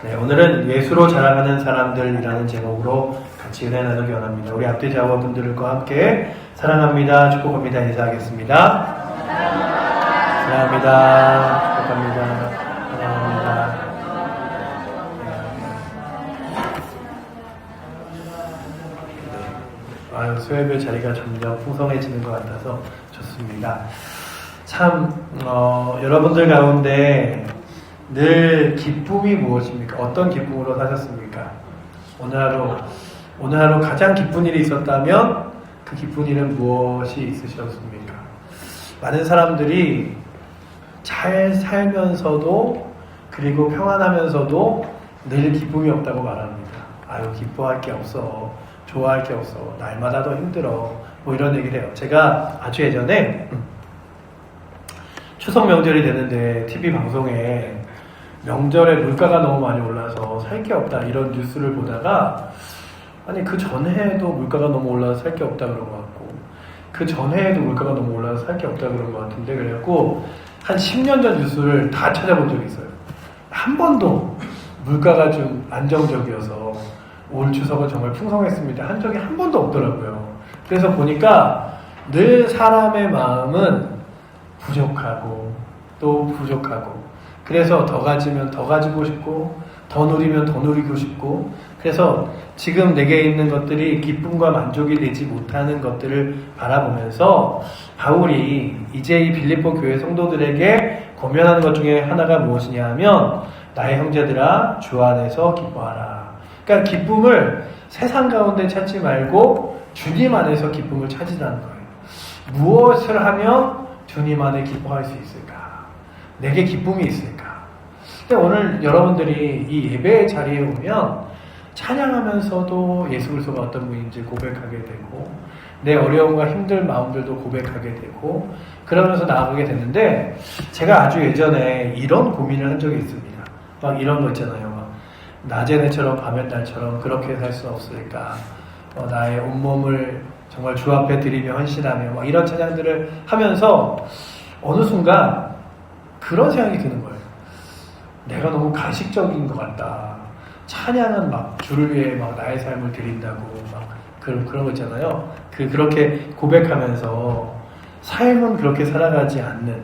네, 오늘은 예수로 자라가는 사람들이라는 제목으로 같이 은혜 나누기 원합니다. 우리 앞뒤 자녀분들과 함께 사랑합니다, 축복합니다 인사하겠습니다. 사랑합니다, 축복합니다, 사랑합니다. 아유, 수요일 자리가 점점 풍성해지는 것 같아서 좋습니다. 참 여러분들 가운데 늘 기쁨이 무엇입니까? 어떤 기쁨으로 사셨습니까? 오늘 하루 가장 기쁜 일이 있었다면 그 기쁜 일은 무엇이 있으셨습니까? 많은 사람들이 잘 살면서도 그리고 평안하면서도 늘 기쁨이 없다고 말합니다. 아유, 기뻐할 게 없어, 좋아할 게 없어, 날마다 더 힘들어, 뭐 이런 얘기를 해요. 제가 아주 예전에 추석 명절이 되는데 TV 방송에 명절에 물가가 너무 많이 올라서 살 게 없다 이런 뉴스를 보다가, 아니 그 전해에도 물가가 너무 올라서 살 게 없다 그런 것 같고 그 전해에도 물가가 너무 올라서 살 게 없다 그런 것 같은데, 그래갖고 한 10년 전 뉴스를 다 찾아본 적이 있어요. 한 번도 물가가 좀 안정적이어서 올 추석은 정말 풍성했습니다 한 적이 한 번도 없더라고요. 그래서 보니까 늘 사람의 마음은 부족하고 또 부족하고, 그래서 더 가지면 더 가지고 싶고 더 누리면 더 누리고 싶고, 그래서 지금 내게 있는 것들이 기쁨과 만족이 되지 못하는 것들을 바라보면서 바울이 이제 이 빌립보 교회 성도들에게 권면하는 것 중에 하나가 무엇이냐 하면, 나의 형제들아 주 안에서 기뻐하라. 그러니까 기쁨을 세상 가운데 찾지 말고 주님 안에서 기쁨을 찾으라는 거예요. 무엇을 하면 주님 안에 기뻐할 수 있을까? 내게 기쁨이 있을까? 근데 오늘 여러분들이 이 예배 자리에 오면 찬양하면서도 예수 그리스도가 어떤 분인지 고백하게 되고, 내 어려움과 힘든 마음들도 고백하게 되고, 그러면서 나아가게 되는데, 제가 아주 예전에 이런 고민을 한 적이 있습니다. 막 이런 거 있잖아요. 막 낮의 내처럼 밤의 달처럼 그렇게 살 수 없을까? 나의 온몸을 정말 주 앞에 드리며 헌신하며 막 이런 찬양들을 하면서 어느 순간 그런 생각이 드는 거예요. 내가 너무 가식적인 것 같다. 찬양은 막 주를 위해 막 나의 삶을 드린다고 막 그런 거 있잖아요. 그렇게 고백하면서 삶은 그렇게 살아가지 않는.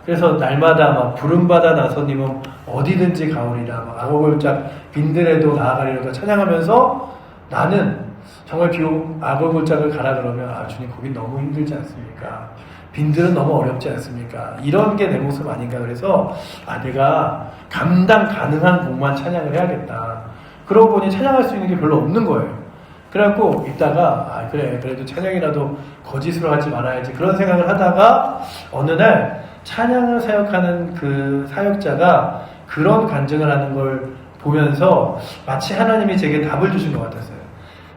그래서 날마다 막 부름받아 나서님은 어디든지 가오리라, 막 악어골짝 빈들에도 나아가리로다 찬양하면서, 나는 정말 비록 악어골짝을 가라 그러면, 아 주님 거긴 너무 힘들지 않습니까? 빈들은 너무 어렵지 않습니까? 이런 게 내 모습 아닌가. 그래서 내가 감당 가능한 곡만 찬양을 해야겠다. 그러고 보니 찬양할 수 있는 게 별로 없는 거예요. 그래갖고 있다가 그래 그래도 찬양이라도 거짓으로 하지 말아야지, 그런 생각을 하다가 어느 날 찬양을 사역하는 그 사역자가 그런 간증을 하는 걸 보면서 마치 하나님이 제게 답을 주신 것 같았어요.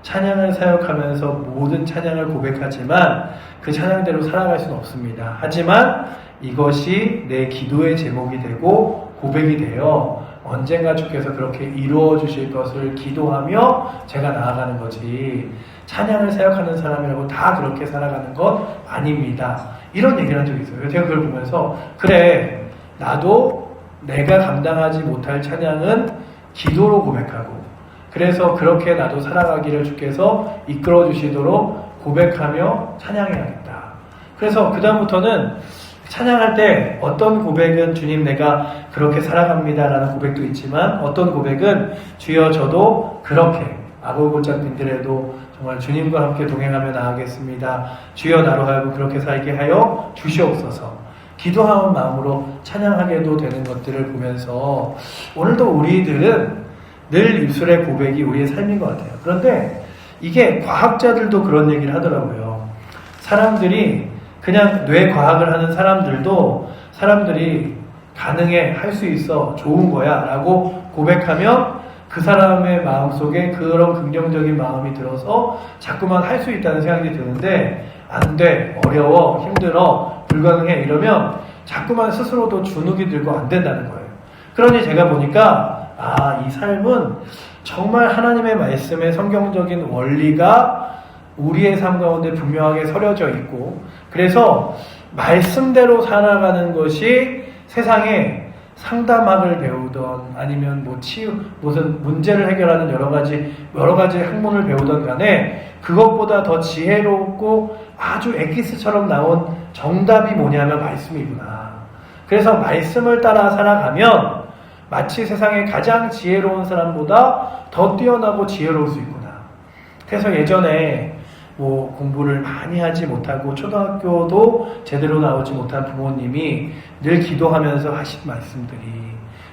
찬양을 사역하면서 모든 찬양을 고백하지만 그 찬양대로 살아갈 수는 없습니다. 하지만 이것이 내 기도의 제목이 되고 고백이 되어 언젠가 주께서 그렇게 이루어 주실 것을 기도하며 제가 나아가는 거지, 찬양을 사역하는 사람이라고 다 그렇게 살아가는 건 아닙니다. 이런 얘기를 한 적이 있어요. 제가 그걸 보면서 그래, 나도 내가 감당하지 못할 찬양은 기도로 고백하고, 그래서 그렇게 나도 살아가기를 주께서 이끌어 주시도록 고백하며 찬양해야겠다. 그래서 그 다음부터는 찬양할 때 어떤 고백은 주님 내가 그렇게 살아갑니다 라는 고백도 있지만, 어떤 고백은 주여 저도 그렇게 악어골짝 빈들에도 정말 주님과 함께 동행하며 나아가겠습니다. 주여 나로 하여금 그렇게 살게 하여 주시옵소서. 기도하는 마음으로 찬양하게도 되는 것들을 보면서 오늘도 우리들은 늘 입술의 고백이 우리의 삶인 것 같아요. 그런데 이게 과학자들도 그런 얘기를 하더라고요. 사람들이 그냥 뇌과학을 하는 사람들이 가능해, 할 수 있어, 좋은 거야 라고 고백하면 그 사람의 마음속에 그런 긍정적인 마음이 들어서 자꾸만 할 수 있다는 생각이 드는데, 안 돼, 어려워, 힘들어, 불가능해 이러면 자꾸만 스스로도 주눅이 들고 안 된다는 거예요. 그러니 제가 보니까 이 삶은 정말 하나님의 말씀의 성경적인 원리가 우리의 삶 가운데 분명하게 서려져 있고, 그래서 말씀대로 살아가는 것이 세상에 상담학을 배우던 아니면 뭐 무슨 문제를 해결하는 여러 가지 학문을 배우던 간에 그것보다 더 지혜롭고 아주 엑기스처럼 나온 정답이 뭐냐면 말씀이구나. 그래서 말씀을 따라 살아가면 마치 세상에 가장 지혜로운 사람보다 더 뛰어나고 지혜로울 수 있구나. 그래서 예전에 뭐 공부를 많이 하지 못하고 초등학교도 제대로 나오지 못한 부모님이 늘 기도하면서 하신 말씀들이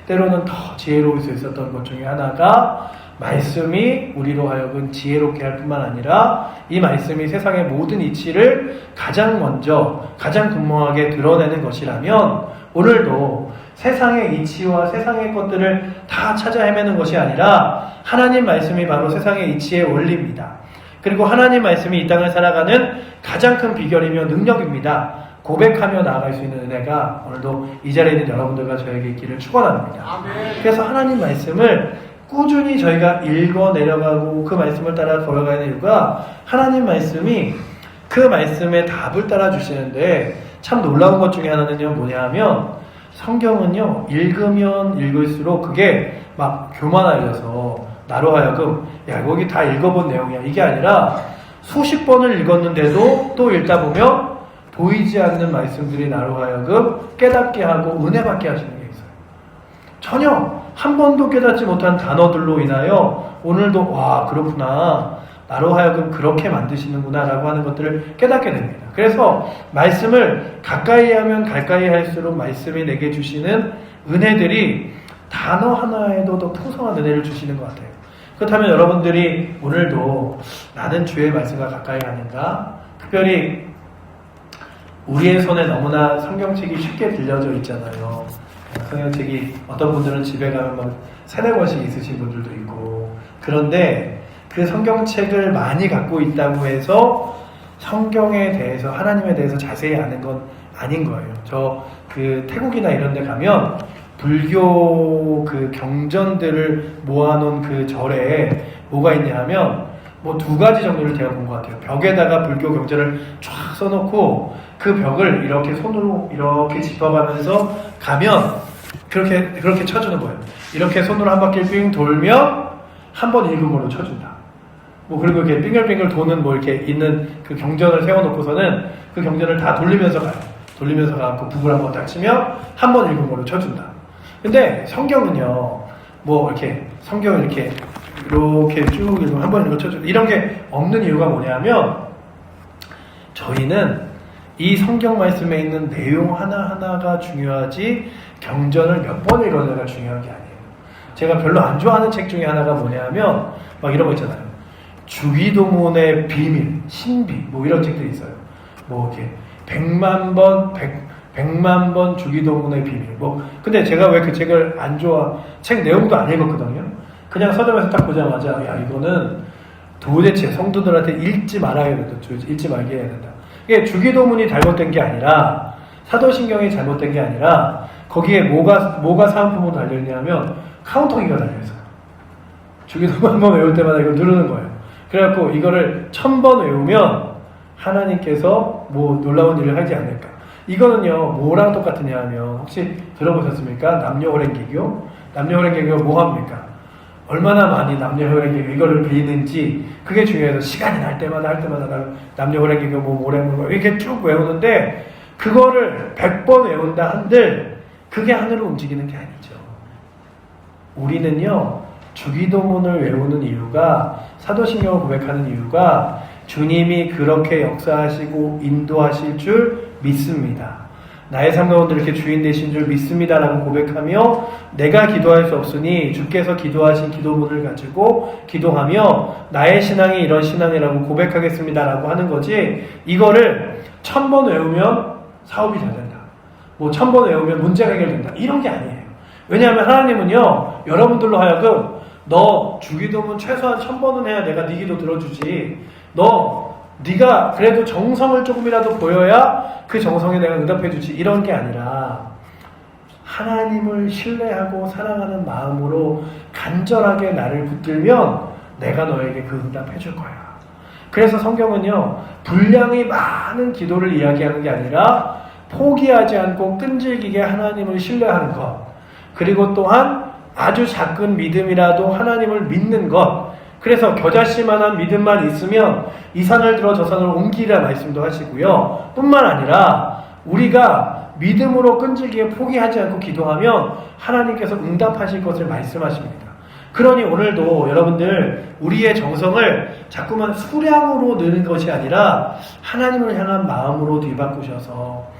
때로는 더 지혜로울 수 있었던 것 중에 하나가 말씀이 우리로 하여금 지혜롭게 할 뿐만 아니라 이 말씀이 세상의 모든 이치를 가장 먼저 가장 분명하게 드러내는 것이라면 오늘도 세상의 이치와 세상의 것들을 다 찾아 헤매는 것이 아니라 하나님 말씀이 바로 세상의 이치의 원리입니다. 그리고 하나님 말씀이 이 땅을 살아가는 가장 큰 비결이며 능력입니다. 고백하며 나아갈 수 있는 은혜가 오늘도 이 자리에 있는 여러분들과 저에게 있기를 축원합니다. 그래서 하나님 말씀을 꾸준히 저희가 읽어 내려가고 그 말씀을 따라 걸어가는 이유가 하나님 말씀이 그 말씀의 답을 따라 주시는데 참 놀라운 것 중에 하나는요 뭐냐 하면 성경은요 읽으면 읽을수록 그게 막 교만하여서 나로 하여금 야 거기 다 읽어본 내용이야 이게 아니라 수십 번을 읽었는데도 또 읽다 보면 보이지 않는 말씀들이 나로 하여금 깨닫게 하고 은혜 받게 하시는 게 있어요. 전혀 한 번도 깨닫지 못한 단어들로 인하여 오늘도 와 그렇구나 나로 하여금 그렇게 만드시는구나 라고 하는 것들을 깨닫게 됩니다. 그래서 말씀을 가까이 하면 가까이 할수록 말씀이 내게 주시는 은혜들이 단어 하나에도 더 풍성한 은혜를 주시는 것 같아요. 그렇다면 여러분들이 오늘도 나는 주의 말씀과 가까이 하는가? 특별히 우리의 손에 너무나 성경책이 쉽게 들려져 있잖아요. 성경책이 어떤 분들은 집에 가면 막 3-4권씩 있으신 분들도 있고 그런데 그 성경책을 많이 갖고 있다고 해서 성경에 대해서 하나님에 대해서 자세히 아는 건 아닌 거예요. 저 그 태국이나 이런 데 가면 불교 그 경전들을 모아놓은 그 절에 뭐가 있냐 하면 뭐 2가지 정도를 제가 본 것 같아요. 벽에다가 불교 경전을 쫙 써놓고 그 벽을 이렇게 손으로 이렇게 짚어가면서 가면 그렇게 쳐주는 거예요. 이렇게 손으로 한 바퀴 빙 돌면 한 번 읽은 걸로 쳐준다. 뭐 그리고 이렇게 빙글빙글 도는 뭐 이렇게 있는 그 경전을 세워놓고서는 그 경전을 다 돌리면서 가요. 돌리면서 가고 북을 한번 딱 치면 한 번 읽은 걸로 쳐준다. 근데 성경은요, 뭐 이렇게 성경을 이렇게 쭉 읽으면 한 번 읽은 걸 쳐준다. 이런 게 없는 이유가 뭐냐면 저희는 이 성경 말씀에 있는 내용 하나하나가 중요하지 경전을 몇 번 읽어내가 중요한 게 아니에요. 제가 별로 안 좋아하는 책 중에 하나가 뭐냐면 막 이런 거 있잖아요. 주기도문의 비밀, 신비 뭐 이런 책들이 있어요. 뭐 이렇게 100만 번 주기도문의 비밀 뭐 근데 제가 왜 그 책을 안 좋아 책 내용도 안 읽었거든요. 그냥 서점에서 딱 보자마자 야 이거는 도대체 성도들한테 읽지 말아야 된다. 읽지 말게 해야 된다. 이게 주기도문이 잘못된 게 아니라 사도신경이 잘못된 게 아니라 거기에 뭐가 사은품으로 달려있냐면 카운터기가 달려있어요. 주기도문 한번 외울 때마다 이걸 누르는 거예요. 그래갖고 이거를 1000번 외우면 하나님께서 뭐 놀라운 일을 하지 않을까. 이거는요 뭐랑 똑같으냐 하면 혹시 들어보셨습니까? 남녀호랭개교? 남녀호랭개교가 뭐합니까? 얼마나 많이 남녀호랭개교 이거를 배우는지 그게 중요해서 시간이 날 때마다 남녀호랭개교 뭐 이렇게 쭉 외우는데 그거를 100번 외운다 한들 그게 하늘을 움직이는 게 아니죠. 우리는요 주기도문을 외우는 이유가 사도신경을 고백하는 이유가 주님이 그렇게 역사하시고 인도하실 줄 믿습니다. 나의 삶 가운데 이렇게 주인 되신 줄 믿습니다라고 고백하며 내가 기도할 수 없으니 주께서 기도하신 기도문을 가지고 기도하며 나의 신앙이 이런 신앙이라고 고백하겠습니다라고 하는 거지 이거를 1000번 외우면 사업이 잘 된다. 뭐 1000번 외우면 문제가 해결된다. 이런 게 아니에요. 왜냐하면 하나님은요 여러분들로 하여금 너 주기도문 최소한 1000번은 해야 내가 네 기도 들어주지. 네가 그래도 정성을 조금이라도 보여야 그 정성에 내가 응답해주지. 이런 게 아니라 하나님을 신뢰하고 사랑하는 마음으로 간절하게 나를 붙들면 내가 너에게 그 응답해줄 거야. 그래서 성경은요 분량이 많은 기도를 이야기하는 게 아니라 포기하지 않고 끈질기게 하나님을 신뢰하는 것. 그리고 또한 아주 작은 믿음이라도 하나님을 믿는 것. 그래서 겨자씨만한 믿음만 있으면 이 산을 들어 저 산을 옮기라 말씀도 하시고요. 뿐만 아니라 우리가 믿음으로 끈질기게 포기하지 않고 기도하면 하나님께서 응답하실 것을 말씀하십니다. 그러니 오늘도 여러분들 우리의 정성을 자꾸만 수량으로 느는 것이 아니라 하나님을 향한 마음으로 뒤바꾸셔서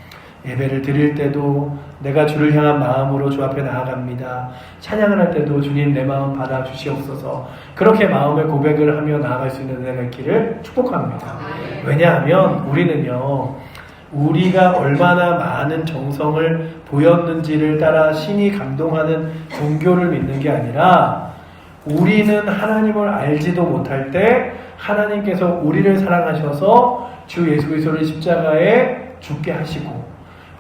예배를 드릴 때도 내가 주를 향한 마음으로 주 앞에 나아갑니다. 찬양을 할 때도 주님 내 마음 받아 주시옵소서. 그렇게 마음의 고백을 하며 나아갈 수 있는 은혜가 있기를 축복합니다. 왜냐하면 우리는요, 우리가 얼마나 많은 정성을 보였는지를 따라 신이 감동하는 종교를 믿는 게 아니라 우리는 하나님을 알지도 못할 때 하나님께서 우리를 사랑하셔서 주 예수 그리스도를 십자가에 죽게 하시고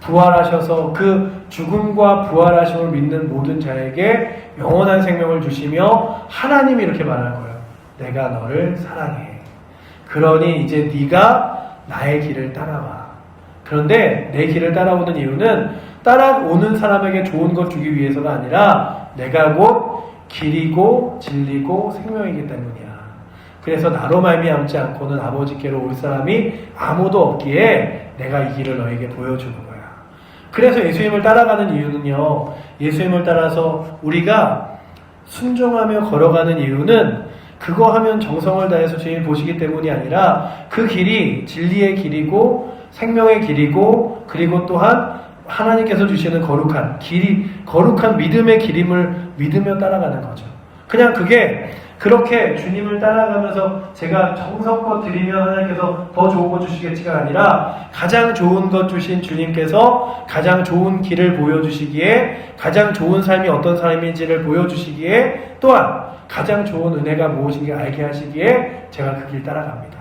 부활하셔서 그 죽음과 부활하심을 믿는 모든 자에게 영원한 생명을 주시며 하나님이 이렇게 말하는 거예요. 내가 너를 사랑해. 그러니 이제 네가 나의 길을 따라와. 그런데 내 길을 따라오는 이유는 따라오는 사람에게 좋은 것 주기 위해서가 아니라 내가 곧 길이고 진리고 생명이기 때문이야. 그래서 나로 말미암지 않고는 아버지께로 올 사람이 아무도 없기에 내가 이 길을 너에게 보여주는 거야. 그래서 예수님을 따라가는 이유는요, 예수님을 따라서 우리가 순종하며 걸어가는 이유는 그거 하면 정성을 다해서 주님 보시기 때문이 아니라 그 길이 진리의 길이고 생명의 길이고 그리고 또한 하나님께서 주시는 거룩한 길이, 거룩한 믿음의 길임을 믿으며 따라가는 거죠. 그냥 그게 그렇게 주님을 따라가면서 제가 정성껏 드리면 하나님께서 더 좋은 것 주시겠지가 아니라 가장 좋은 것 주신 주님께서 가장 좋은 길을 보여주시기에 가장 좋은 삶이 어떤 삶인지를 보여주시기에 또한 가장 좋은 은혜가 무엇인지 알게 하시기에 제가 그 길 따라갑니다.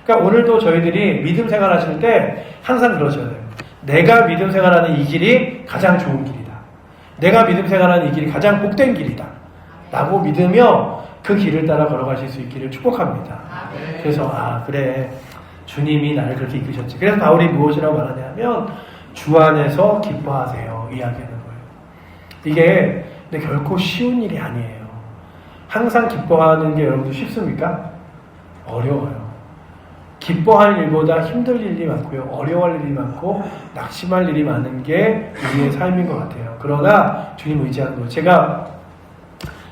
그러니까 오늘도 저희들이 믿음 생활 하실 때 항상 그러셔야 돼요. 내가 믿음 생활하는 이 길이 가장 좋은 길이다. 내가 믿음 생활하는 이 길이 가장 복된 길이다. 라고 믿으며 그 길을 따라 걸어가실 수 있기를 축복합니다. 그래서 그래 주님이 나를 그렇게 이끄셨지. 그래서 바울이 무엇이라고 말하냐면 주 안에서 기뻐하세요 이야기하는 거예요. 이게 근데 결코 쉬운 일이 아니에요. 항상 기뻐하는 게 여러분들 쉽습니까? 어려워요. 기뻐할 일보다 힘들 일이 많고요. 어려워할 일이 많고 낙심할 일이 많은 게 우리의 삶인 것 같아요. 그러나 주님 의지하는 거예요. 제가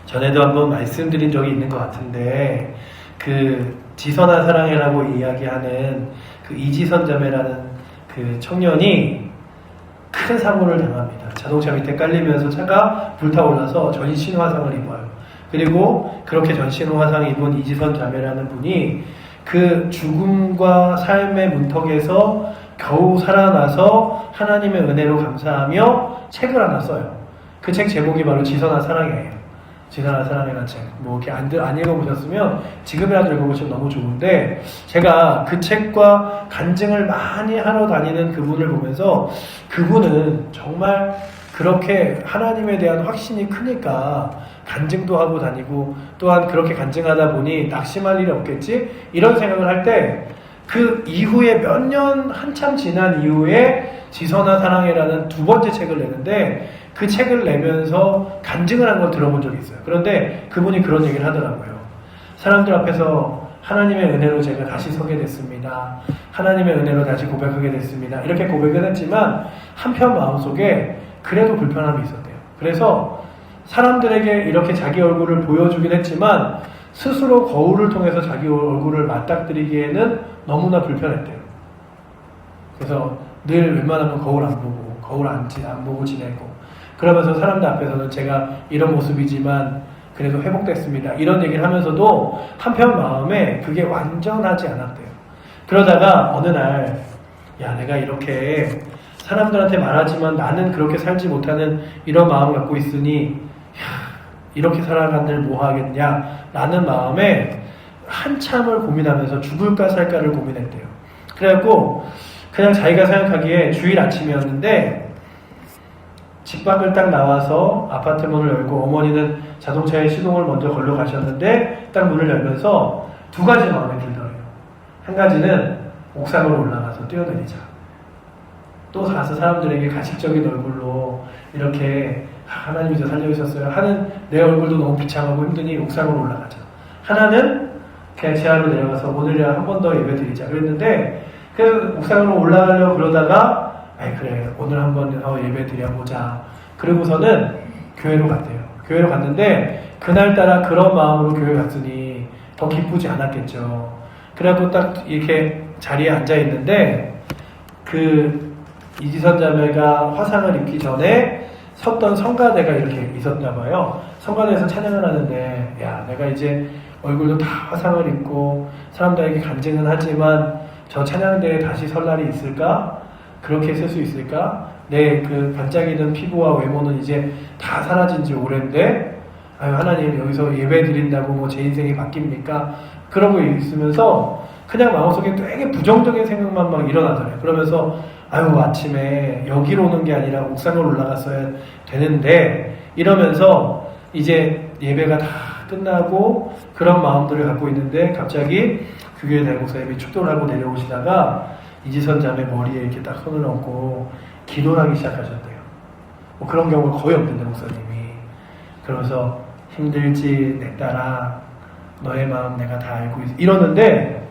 전에도 한번 말씀드린 적이 있는 것 같은데 그 지선아 사랑해라고 이야기하는 그 이지선 자매라는 그 청년이 큰 사고를 당합니다. 자동차 밑에 깔리면서 차가 불타올라서 전신 화상을 입어요. 그리고 그렇게 전신 화상 입은 이지선 자매라는 분이 그 죽음과 삶의 문턱에서 겨우 살아나서 하나님의 은혜로 감사하며 책을 하나 써요. 그 책 제목이 바로 지선아 사랑해예요. 지선아 사랑해라는 책. 뭐 이렇게 안 읽어보셨으면 지금이라도 읽어보시면 너무 좋은데 제가 그 책과 간증을 많이 하러 다니는 그분을 보면서 그분은 정말 그렇게 하나님에 대한 확신이 크니까 간증도 하고 다니고 또한 그렇게 간증하다 보니 낙심할 일이 없겠지? 이런 생각을 할 때 그 이후에 몇 년 한참 지난 이후에 지선아 사랑해라는 두 번째 책을 내는데 그 책을 내면서 간증을 한 걸 들어본 적이 있어요. 그런데 그분이 그런 얘기를 하더라고요. 사람들 앞에서 하나님의 은혜로 제가 다시 서게 됐습니다. 하나님의 은혜로 다시 고백하게 됐습니다. 이렇게 고백을 했지만 한편 마음속에 그래도 불편함이 있었대요. 그래서 사람들에게 이렇게 자기 얼굴을 보여주긴 했지만 스스로 거울을 통해서 자기 얼굴을 맞닥뜨리기에는 너무나 불편했대요. 그래서 늘 웬만하면 거울 안 보고 지내고 그러면서 사람들 앞에서는 제가 이런 모습이지만 그래도 회복됐습니다. 이런 얘기를 하면서도 한편 마음에 그게 완전하지 않았대요. 그러다가 어느 날 야 내가 이렇게 사람들한테 말하지만 나는 그렇게 살지 못하는 이런 마음을 갖고 있으니 이렇게 살아간들 뭐 하겠냐 라는 마음에 한참을 고민하면서 죽을까 살까를 고민했대요. 그래갖고 그냥 자기가 생각하기에 주일 아침이었는데 집 밖을 딱 나와서 아파트 문을 열고 어머니는 자동차에 시동을 먼저 걸러 가셨는데 딱 문을 열면서 두 가지 마음에 들더래요. 한 가지는 옥상으로 올라가서 뛰어내리자. 또 가서 사람들에게 가식적인 얼굴로 이렇게 하나님이 저 살려주셨어요 하는 내 얼굴도 너무 비참하고 힘드니 옥상으로 올라가자. 하나는 그냥 지하로 내려가서 오늘이야 한 번 더 예배 드리자 그랬는데, 그래서 옥상으로 올라가려고 그러다가 아이 그래 오늘 한 번 예배 드려보자 그러고서는 교회로 갔대요. 교회로 갔는데 그날따라 그런 마음으로 교회 갔으니 더 기쁘지 않았겠죠. 그래갖고 딱 이렇게 자리에 앉아 있는데 그 이지선 자매가 화상을 입기 전에 섰던 성가대가 이렇게 있었나 봐요. 성가대에서 찬양을 하는데, 야, 내가 이제 얼굴도 다 화상을 입고 사람들에게 간증은 하지만 저 찬양대에 다시 설 날이 있을까? 그렇게 쓸 수 있을까? 내 그 반짝이는 피부와 외모는 이제 다 사라진 지 오랜데, 아유, 하나님 여기서 예배 드린다고 뭐 제 인생이 바뀝니까? 그러고 있으면서 그냥 마음속에 되게 부정적인 생각만 막 일어나더래요. 그러면서 아유 아침에 여기로 오는 게 아니라 옥상으로 올라갔어야 되는데 이러면서 이제 예배가 다 끝나고 그런 마음들을 갖고 있는데 갑자기 교회 대목사님이 축도를 하고 내려오시다가 이지선 자매 머리에 이렇게 딱 손을 얹고 기도를 하기 시작하셨대요. 뭐 그런 경우가 거의 없는데 목사님이. 그러면서 힘들지 내 딸아 너의 마음 내가 다 알고 있어 이러는데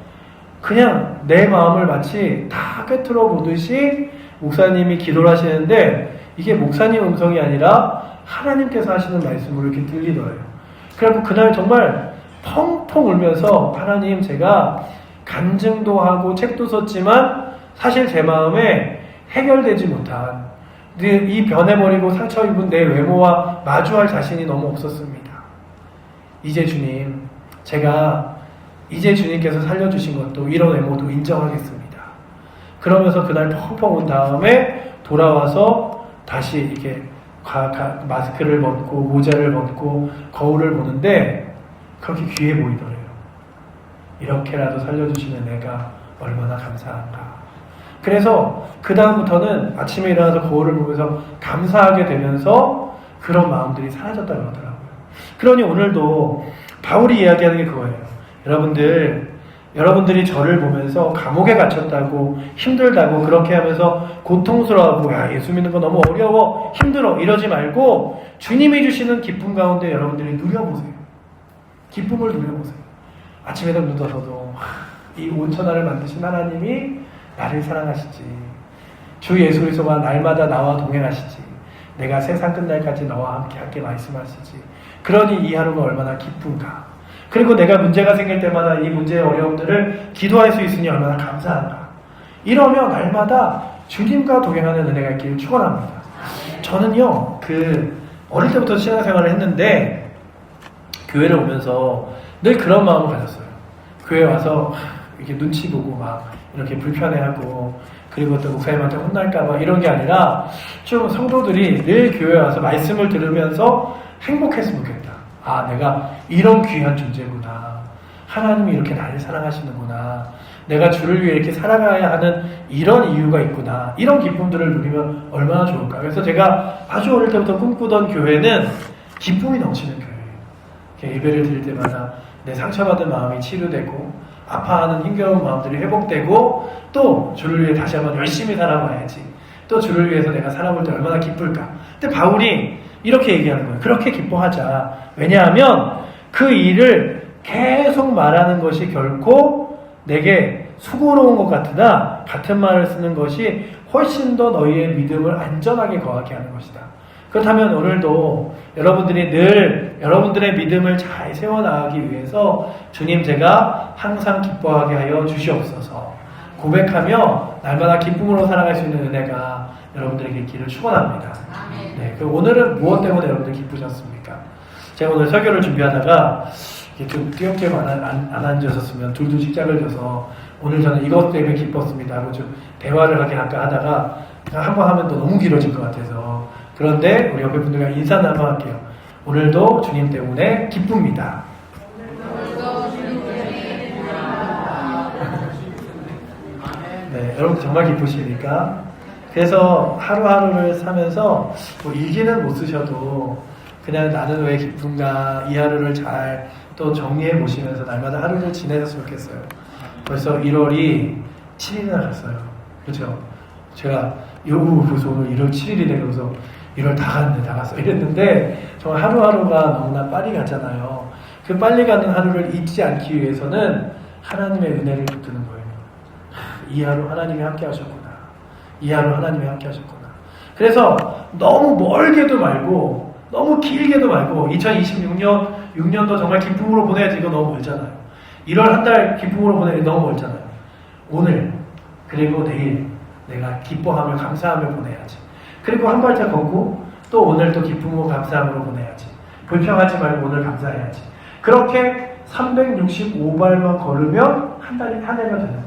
그냥 내 마음을 마치 다 꿰뚫어 보듯이 목사님이 기도를 하시는데 이게 목사님 음성이 아니라 하나님께서 하시는 말씀으로 이렇게 들리더래요. 그래서 그날 정말 펑펑 울면서 하나님 제가 간증도 하고 책도 썼지만 사실 제 마음에 해결되지 못한 이 변해버리고 상처 입은 내 외모와 마주할 자신이 너무 없었습니다. 이제 주님 제가 이제 주님께서 살려주신 것도 이런 외모도 인정하겠습니다. 그러면서 그날 펑펑 온 다음에 돌아와서 다시 이렇게 마스크를 벗고 모자를 벗고 거울을 보는데 그렇게 귀해 보이더래요. 이렇게라도 살려주시는 내가 얼마나 감사한가. 그래서 그 다음부터는 아침에 일어나서 거울을 보면서 감사하게 되면서 그런 마음들이 사라졌다고 하더라고요. 그러니 오늘도 바울이 이야기하는 게 그거예요. 여러분들이 저를 보면서 감옥에 갇혔다고 힘들다고 그렇게 하면서 고통스러워하고 야 예수 믿는 거 너무 어려워 힘들어 이러지 말고 주님이 주시는 기쁨 가운데 여러분들이 누려보세요. 기쁨을 누려보세요. 아침에도 묻어서도 이 온천하를 만드신 하나님이 나를 사랑하시지. 주 예수 그리스도가 날마다 나와 동행하시지. 내가 세상 끝날까지 너와 함께 말씀하시지. 그러니 이 하루가 얼마나 기쁜가. 그리고 내가 문제가 생길 때마다 이 문제의 어려움들을 기도할 수 있으니 얼마나 감사한가. 이러면 날마다 주님과 동행하는 은혜가 있기를 축원합니다. 저는요, 어릴 때부터 신앙생활을 했는데 교회를 오면서 늘 그런 마음을 가졌어요. 교회 와서 이렇게 눈치 보고 막 이렇게 불편해하고 그리고 또 목사님한테 혼날까봐 이런 게 아니라 좀 성도들이 늘 교회 와서 말씀을 들으면서 행복했으면 좋겠다. 아, 내가 이런 귀한 존재구나. 하나님이 이렇게 나를 사랑하시는구나. 내가 주를 위해 이렇게 살아가야 하는 이런 이유가 있구나. 이런 기쁨들을 누리면 얼마나 좋을까. 그래서 제가 아주 어릴 때부터 꿈꾸던 교회는 기쁨이 넘치는 교회예요. 예배를 드릴 때마다 내 상처받은 마음이 치유되고 아파하는 힘겨운 마음들이 회복되고 또 주를 위해 다시 한번 열심히 살아봐야지. 또 주를 위해서 내가 살아볼 때 얼마나 기쁠까. 근데 바울이 이렇게 얘기하는 거예요. 그렇게 기뻐하자. 왜냐하면 그 일을 계속 말하는 것이 결코 내게 수고로운 것 같으나 같은 말을 쓰는 것이 훨씬 더 너희의 믿음을 안전하게 거하게 하는 것이다. 그렇다면 오늘도 여러분들이 늘 여러분들의 믿음을 잘 세워나가기 위해서 주님 제가 항상 기뻐하게 하여 주시옵소서 고백하며 날마다 기쁨으로 살아갈 수 있는 은혜가 여러분들에게 있기를 축원합니다. 네, 오늘은 무엇 때문에 여러분들 기쁘셨습니까? 제가 오늘 설교를 준비하다가 이렇게 좀 띄엄띄엄 안 앉으셨으면 둘둘 짝을 져서 오늘 저는 이것 때문에 기뻤습니다 하고 좀 대화를 하긴 아까 하다가 한번 하면 또 너무 길어질 것 같아서 그런데 우리 옆에 분들과 인사를 한번 할게요. 오늘도 주님 때문에 기쁩니다. 네, 여러분 정말 기쁘십니까? 그래서 하루하루를 사면서 뭐 일기는 못 쓰셔도 그냥 나는 왜 기쁜가 이 하루를 잘 또 정리해 보시면서 날마다 하루를 지내셨으면 좋겠어요. 벌써 1월이 7일이나 갔어요. 그렇죠? 제가 벌써 오늘 1월 7일이네 그래서 1월 다 갔어 이랬는데 정말 하루하루가 너무나 빨리 가잖아요. 그 빨리 가는 하루를 잊지 않기 위해서는 하나님의 은혜를 붙드는 거예요. 이 하루 하나님이 함께 하셨구나. 이 하루 하나님이 함께 하셨구나. 그래서 너무 멀게도 말고 너무 길게도 말고 6년도 정말 기쁨으로 보내야지. 이거 너무 멀잖아요. 1월 한 달 기쁨으로 보내기 너무 멀잖아요. 오늘 그리고 내일 내가 기뻐하며 감사하며 보내야지. 그리고 한 발짝 걷고 또 오늘 또 기쁨으로 감사함으로 보내야지. 불평하지 말고 오늘 감사해야지. 그렇게 365발만 걸으면 한 해가 되는 거예요.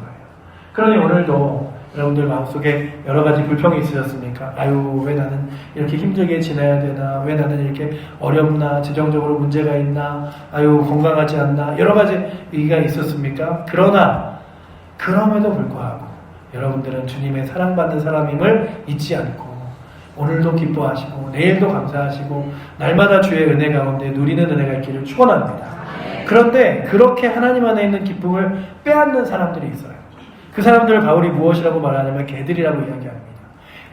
그러니 오늘도 여러분들 마음속에 여러 가지 불평이 있으셨습니까? 아유, 왜 나는 이렇게 힘들게 지내야 되나? 왜 나는 이렇게 어렵나? 재정적으로 문제가 있나? 아유, 건강하지 않나? 여러 가지 얘기가 있었습니까? 그럼에도 불구하고 여러분들은 주님의 사랑받는 사람임을 잊지 않고 오늘도 기뻐하시고 내일도 감사하시고 날마다 주의 은혜 가운데 누리는 은혜가 있기를 축원합니다. 그런데 그렇게 하나님 안에 있는 기쁨을 빼앗는 사람들이 있어요. 그 사람들을 바울이 무엇이라고 말하냐면 개들이라고 이야기합니다.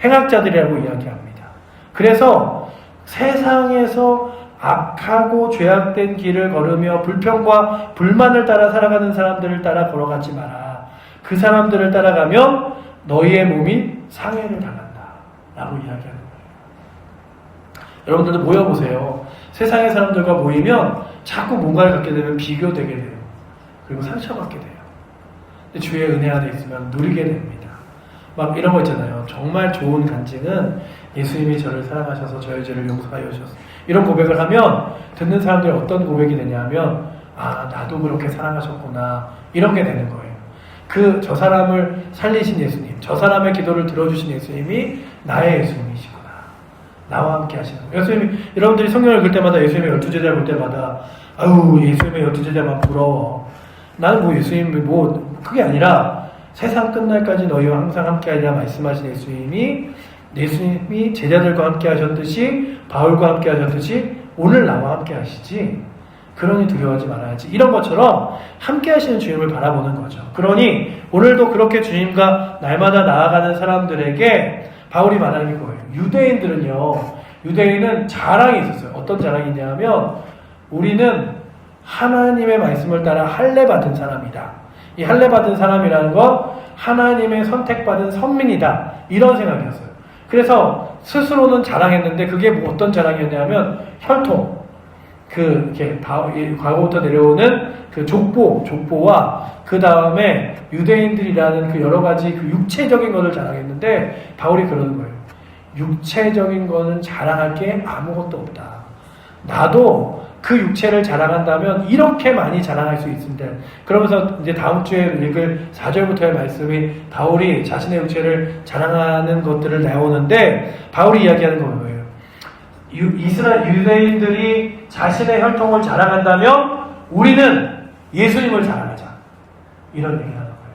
행악자들이라고 이야기합니다. 그래서 세상에서 악하고 죄악된 길을 걸으며 불평과 불만을 따라 살아가는 사람들을 따라 걸어가지 마라. 그 사람들을 따라가면 너희의 몸이 상해를 당한다 라고 이야기하는 거예요. 여러분들도 모여보세요. 세상의 사람들과 모이면 자꾸 뭔가를 갖게 되면 비교되게 돼요. 그리고 상처받게 돼요. 근데 주의 은혜 안에 있으면 누리게 됩니다. 막 이런 거 있잖아요. 정말 좋은 간증은 예수님이 저를 사랑하셔서 저의 죄를 용서하여 주셨어요. 이런 고백을 하면 듣는 사람들이 어떤 고백이 되냐면 아, 나도 그렇게 사랑하셨구나. 이런 게 되는 거예요. 저 사람을 살리신 예수님, 저 사람의 기도를 들어주신 예수님이 나의 예수님이시구나. 나와 함께 하시는 거예요. 예수님이, 여러분들이 성경을 읽을 때마다 예수님의 12제자를 볼 때마다 아유, 예수님의 12제자만 부러워. 나는 뭐 예수님이 그게 아니라 세상 끝날까지 너희와 항상 함께 하리라 말씀하신 예수님이 제자들과 함께 하셨듯이 바울과 함께 하셨듯이 오늘 나와 함께 하시지. 그러니 두려워하지 말아야지. 이런 것처럼 함께 하시는 주님을 바라보는 거죠. 그러니 오늘도 그렇게 주님과 날마다 나아가는 사람들에게 바울이 말하는 거예요. 유대인은 자랑이 있었어요. 어떤 자랑이 있냐면 우리는 하나님의 말씀을 따라 할례받은 사람이다. 이 할례받은 사람이라는 건 하나님의 선택받은 선민이다. 이런 생각이었어요. 그래서 스스로는 자랑했는데 그게 어떤 자랑이었냐면 혈통. 이렇게 과거부터 내려오는 그 족보와 그 다음에 유대인들이라는 그 여러 가지 그 육체적인 것을 자랑했는데 바울이 그러는 거예요. 육체적인 거는 자랑할 게 아무것도 없다. 나도 그 육체를 자랑한다면 이렇게 많이 자랑할 수 있습니다. 그러면서 이제 다음 주에 읽을 4절부터의 말씀이 바울이 자신의 육체를 자랑하는 것들을 나오는데 바울이 이야기하는 건 뭐예요? 이스라엘 유대인들이 자신의 혈통을 자랑한다면 우리는 예수님을 자랑하자. 이런 얘기를 하는 거예요.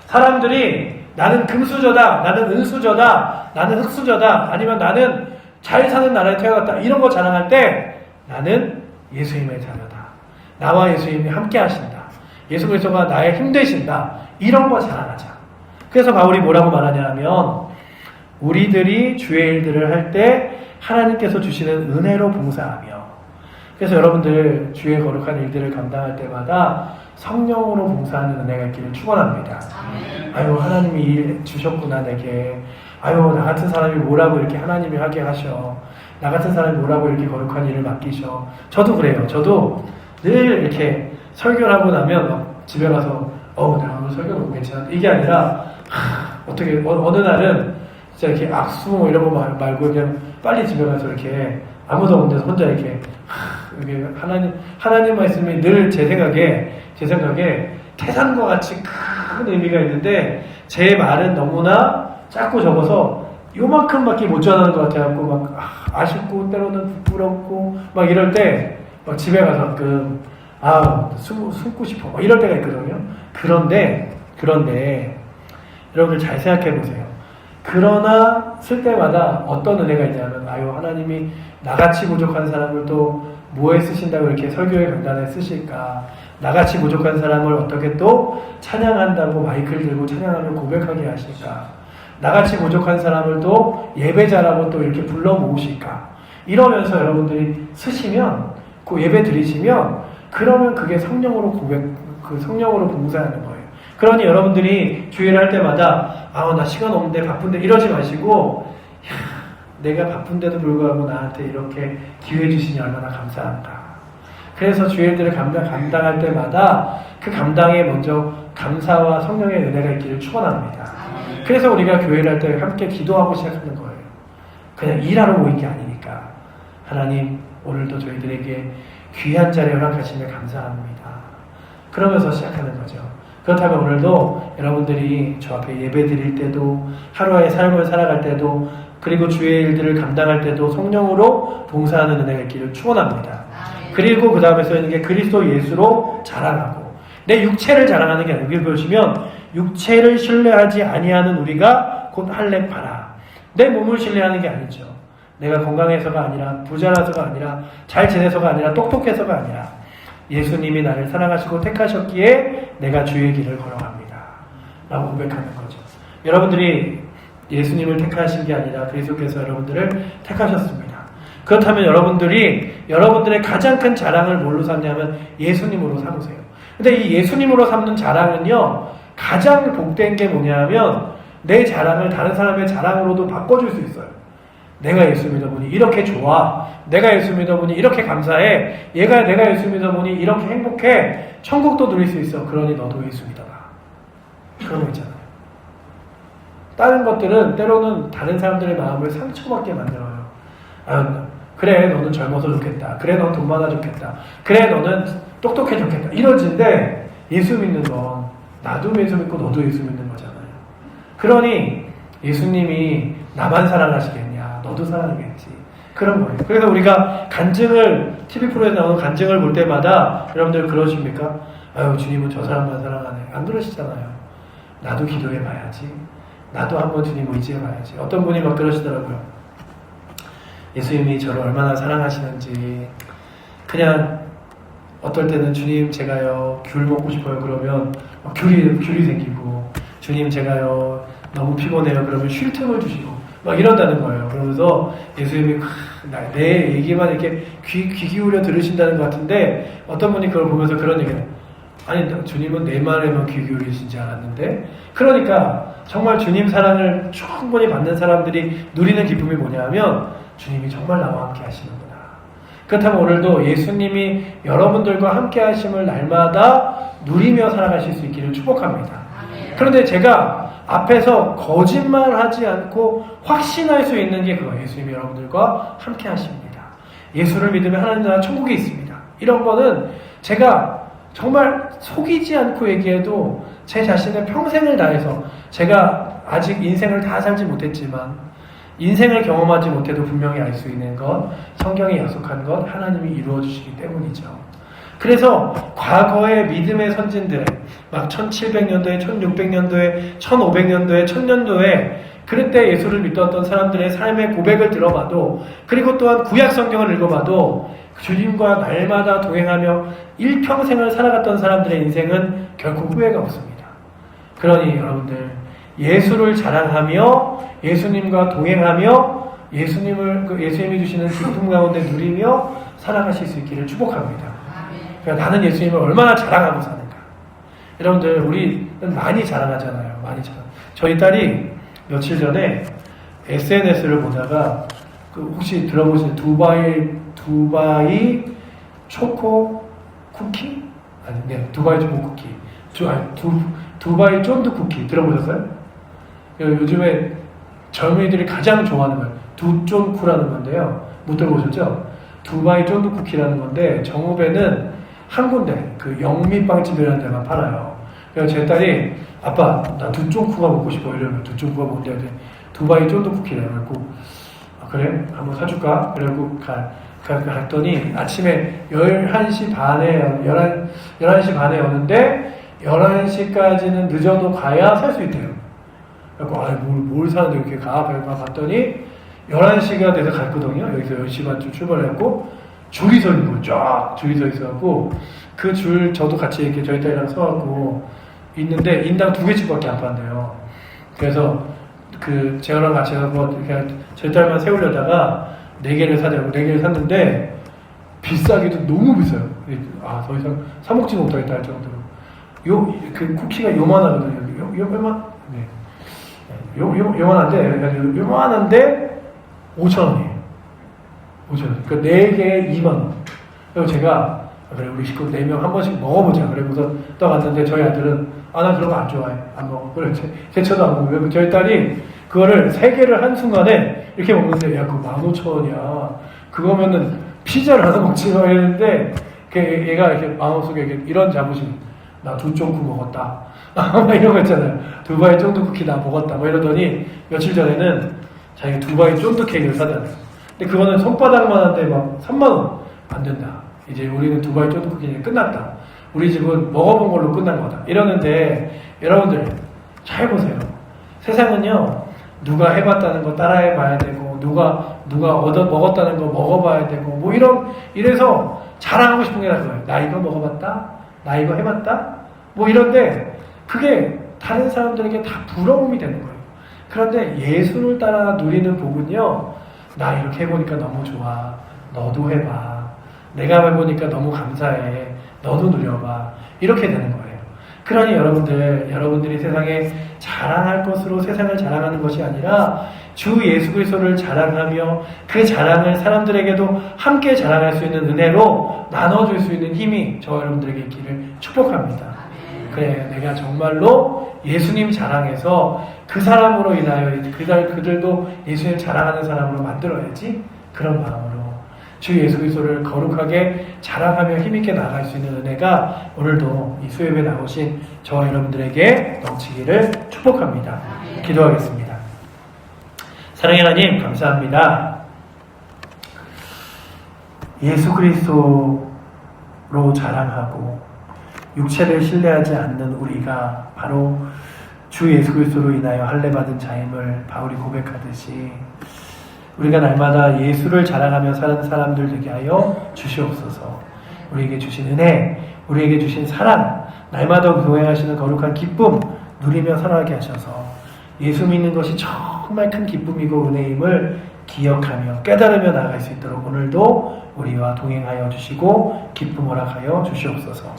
사람들이 나는 금수저다, 나는 은수저다, 나는 흑수저다, 아니면 나는 잘 사는 나라에 태어났다. 이런 거 자랑할 때 나는 예수님의 자녀다. 나와 예수님이 함께 하신다. 예수 그리스도가 나의 힘 되신다. 이런 거 자랑하자. 그래서 바울이 뭐라고 말하냐면 우리들이 주의 일들을 할 때 하나님께서 주시는 은혜로 봉사하며 그래서 여러분들 주의 거룩한 일들을 감당할 때마다 성령으로 봉사하는 은혜가 있기를 축원합니다. 아유 하나님이 일 주셨구나 내게. 아유 나 같은 사람이 뭐라고 이렇게 하나님이 하게 하셔. 나 같은 사람이 뭐라고 이렇게 거룩한 일을 맡기셔. 저도 그래요. 저도 늘 이렇게 설교를 하고 나면 집에 가서 내가 오늘 설교 너무 괜찮아. 이게 아니라 어떻게 어느 날은 진짜 이렇게 악수 뭐 이런 거 말고 그냥 빨리 집에 가서 이렇게 아무도 없는 데서 혼자 이렇게 하나님 말씀이 늘 제 생각에 태산과 같이 큰 의미가 있는데 제 말은 너무나 짧고 적어서 요만큼밖에 못 전하는 것 같아갖고 막 아쉽고 때로는 부끄럽고 막 이럴 때 막 집에 가서 가끔 숨고 싶어 막 이럴 때가 있거든요. 그런데 여러분들 잘 생각해 보세요. 그러나 쓸 때마다 어떤 은혜가 있냐면 하나님이 나같이 부족한 사람을 또 뭐에 쓰신다고 이렇게 설교의 강단에 쓰실까. 나같이 부족한 사람을 어떻게 또 찬양한다고 마이크를 들고 찬양하며 고백하게 하실까. 나같이 부족한 사람을 또 예배자라고 또 이렇게 불러 모으실까? 이러면서 여러분들이 쓰시면, 그 예배 드리시면, 그러면 그게 성령으로 성령으로 봉사하는 거예요. 그러니 여러분들이 주일을 할 때마다, 나 시간 없는데 바쁜데 이러지 마시고, 내가 바쁜데도 불구하고 나한테 이렇게 기회 주시니 얼마나 감사한가. 그래서 주일들을 감당할 때마다 그 감당에 먼저 감사와 성령의 은혜가 있기를 축원합니다. 그래서 우리가 교회를 할 때 함께 기도하고 시작하는 거예요. 그냥 일하러 모인 게 아니니까. 하나님, 오늘도 저희들에게 귀한 자리 허락하시며 감사합니다. 그러면서 시작하는 거죠. 그렇다면 오늘도 여러분들이 저 앞에 예배 드릴 때도, 하루의 삶을 살아갈 때도, 그리고 주의 일들을 감당할 때도 성령으로 봉사하는 은혜가 있기를 축원합니다. 그리고 그 다음에 써있는 게 그리스도 예수로 자랑하고, 내 육체를 자랑하는 게 아니고, 여기 보시면 육체를 신뢰하지 아니하는 우리가 곧 할례파라. 내 몸을 신뢰하는 게 아니죠. 내가 건강해서가 아니라, 부자라서가 아니라, 잘 지내서가 아니라, 똑똑해서가 아니라, 예수님이 나를 사랑하시고 택하셨기에 내가 주의 길을 걸어갑니다 라고 고백하는 거죠. 여러분들이 예수님을 택하신 게 아니라 그리스도께서 여러분들을 택하셨습니다. 그렇다면 여러분들이 여러분들의 가장 큰 자랑을 뭘로 삼냐면 예수님으로 삼으세요. 근데 이 예수님으로 삼는 자랑은요, 가장 복된 게 뭐냐면 내 자랑을 다른 사람의 자랑으로도 바꿔줄 수 있어요. 내가 예수 믿어보니 이렇게 좋아. 내가 예수 믿어보니 이렇게 감사해. 내가 예수 믿어보니 이렇게 행복해. 천국도 누릴 수 있어. 그러니 너도 예수 믿어라. 그런 거 있잖아요. 다른 것들은 때로는 다른 사람들의 마음을 상처받게 만들어요. 그래, 너는 젊어서 좋겠다. 그래, 너는 돈 많아 좋겠다. 그래, 너는 똑똑해 좋겠다. 이러진데 예수 믿는 건 나도 예수 믿고 너도 예수 믿는 거잖아요. 그러니 예수님이 나만 사랑하시겠냐? 너도 사랑하겠지. 그런 거예요. 그래서 우리가 간증을, TV 프로에서 나오는 간증을 볼 때마다 여러분들 그러십니까? 주님은 저 사람만 사랑하네. 안 그러시잖아요. 나도 기도해 봐야지. 나도 한번 주님 의지해 봐야지. 어떤 분이 막 그러시더라고요. 예수님이 저를 얼마나 사랑하시는지. 그냥 어떨 때는 주님 제가요 귤 먹고 싶어요 그러면 귤이 생기고, 주님 제가요 너무 피곤해요 그러면 쉴 틈을 주시고 막 이런다는 거예요. 그러면서 예수님이 내 얘기만 이렇게 귀 기울여 들으신다는 것 같은데, 어떤 분이 그걸 보면서 그런 얘기를, 아니 주님은 내 말에만 귀 기울이신지 알았는데. 그러니까 정말 주님 사랑을 충분히 받는 사람들이 누리는 기쁨이 뭐냐면 주님이 정말 나와 함께 하시는구나. 그렇다면 오늘도 예수님이 여러분들과 함께 하심을 날마다 누리며 살아가실 수 있기를 축복합니다. 그런데 제가 앞에서 거짓말하지 않고 확신할 수 있는 게 그거예요. 예수님이 여러분들과 함께 하십니다. 예수를 믿으면 하나님 나라 천국이 있습니다. 이런 거는 제가 정말 속이지 않고 얘기해도 제 자신의 평생을 다해서, 제가 아직 인생을 다 살지 못했지만 인생을 경험하지 못해도 분명히 알 수 있는 것, 성경이 약속한 것, 하나님이 이루어주시기 때문이죠. 그래서 과거의 믿음의 선진들, 막 1700년도에, 1600년도에, 1500년도에, 1000년도에 그럴 때 예수를 믿었던 사람들의 삶의 고백을 들어봐도, 그리고 또한 구약 성경을 읽어봐도 주님과 날마다 동행하며 일평생을 살아갔던 사람들의 인생은 결코 후회가 없습니다. 그러니 여러분들 예수를 자랑하며 예수님과 동행하며 예수님이 주시는 기쁨 가운데 누리며 살아가실 수 있기를 축복합니다. 그러니까 나는 예수님을 얼마나 자랑하고 사는가. 여러분들 우리는 많이 자랑하잖아요. 많이 자랑. 저희 딸이 며칠 전에 SNS를 보다가 혹시 들어보신 두바이 초코 쿠키? 아니, 네, 두바이 초코 쿠키. 두바이 쫀득 쿠키 들어보셨어요? 요즘에 젊은이들이 가장 좋아하는 거예요. 두쫀쿠라는 건데요. 못 들어보셨죠? 두바이 쫀득 쿠키라는 건데 정읍에는 한 군데, 그 영미빵집이라는 데만 팔아요. 그래서 제 딸이 아빠 나 두쫀쿠가 먹고 싶어 이러면 두쫀쿠가 뭔데? 두바이 쫀득 쿠키라고 했고, 그래? 한번 사줄까? 그래갖고 갔더니 아침에 11시 반에 오는데 11시까지는 늦어도 가야 살 수 있대요. 그래갖고 뭘 사는데 이렇게 가? 그래서 갔더니 11시가 돼서 갔거든요. 여기서 10시 반쯤 출발했고 줄이 서 있는 거예요. 쫙 줄이 서 있어갖고 그 줄 저도 같이 이렇게 저희 딸이랑 서갖고 있는데 인당 2개씩밖에 안 판대요. 그래서 제가랑 같이 가서 제 딸만 세우려다가 4개를 사자고 4개를 샀는데 비싸기도 너무 비싸요. 더 이상 사 먹지 못하겠다 할 정도로. 그 쿠키가 요만하거든요. 요만한데 5,000원이에요. 5,000원. 그러니까 4개에 2만원. 그리고 제가 그래 우리 식구 4명 한 번씩 먹어보자. 그러고서 떠갔는데 저희 아들은 나 그런 거 안 좋아해. 안 먹어. 그래 제쳐도 안 먹고. 저희 딸이 그거를 3개를 한순간에 이렇게 먹는데 야 그거 15,000원이야. 그거면은 피자를 하나 먹지 마 이랬는데 얘가 이렇게 마음속에 이런 자부심. 나 두 쫑쿠 먹었다. 이런 거 있잖아요. 두바이 쫀득 쿠키 나 먹었다. 이러더니 며칠 전에는 자기가 두바이 쫀득 케이크를 사잖아요. 근데 그거는 손바닥만한데 막 3만원 안 된다. 이제 우리는 두바이 쫀득 쿠키 끝났다. 우리 집은 먹어본 걸로 끝난 거다. 이러는데 여러분들 잘 보세요. 세상은요 누가 해봤다는 거 따라해봐야 되고 누가 먹었다는 거 먹어봐야 되고 이래서 자랑하고 싶은 게 나서요. 나 이거 먹어봤다. 나 이거 해봤다? 이런데 그게 다른 사람들에게 다 부러움이 되는 거예요. 그런데 예수를 따라 누리는 복은요, 나 이렇게 해보니까 너무 좋아. 너도 해봐. 내가 해보니까 너무 감사해. 너도 누려봐. 이렇게 되는 거예요. 그러니 여러분들이 세상에 자랑할 것으로 세상을 자랑하는 것이 아니라 주 예수 그리스도를 자랑하며 그 자랑을 사람들에게도 함께 자랑할 수 있는 은혜로 나눠줄 수 있는 힘이 저와 여러분들에게 있기를 축복합니다. 그래, 내가 정말로 예수님 자랑해서 그 사람으로 인하여 그들도 예수님 자랑하는 사람으로 만들어야지. 그런 마음으로 주 예수 그리스도를 거룩하게 자랑하며 힘있게 나아갈 수 있는 은혜가 오늘도 이 수요예배 나오신 저와 여러분들에게 넘치기를 축복합니다. 기도하겠습니다. 사랑의 하나님 감사합니다. 예수 그리스도로 자랑하고 육체를 신뢰하지 않는 우리가 바로 주 예수 그리스도로 인하여 할례받은 자임을 바울이 고백하듯이 우리가 날마다 예수를 자랑하며 사는 사람들 되게 하여 주시옵소서. 우리에게 주신 은혜, 우리에게 주신 사랑, 날마다 동행하시는 거룩한 기쁨 누리며 살아가게 하셔서 예수 믿는 것이 정말 큰 기쁨이고 은혜임을 기억하며 깨달으며 나아갈 수 있도록 오늘도 우리와 동행하여 주시고 기쁨 허락하여 주시옵소서.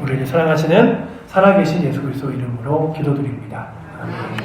우리를 사랑하시는 살아계신 예수 그리스도 이름으로 기도드립니다. 아멘.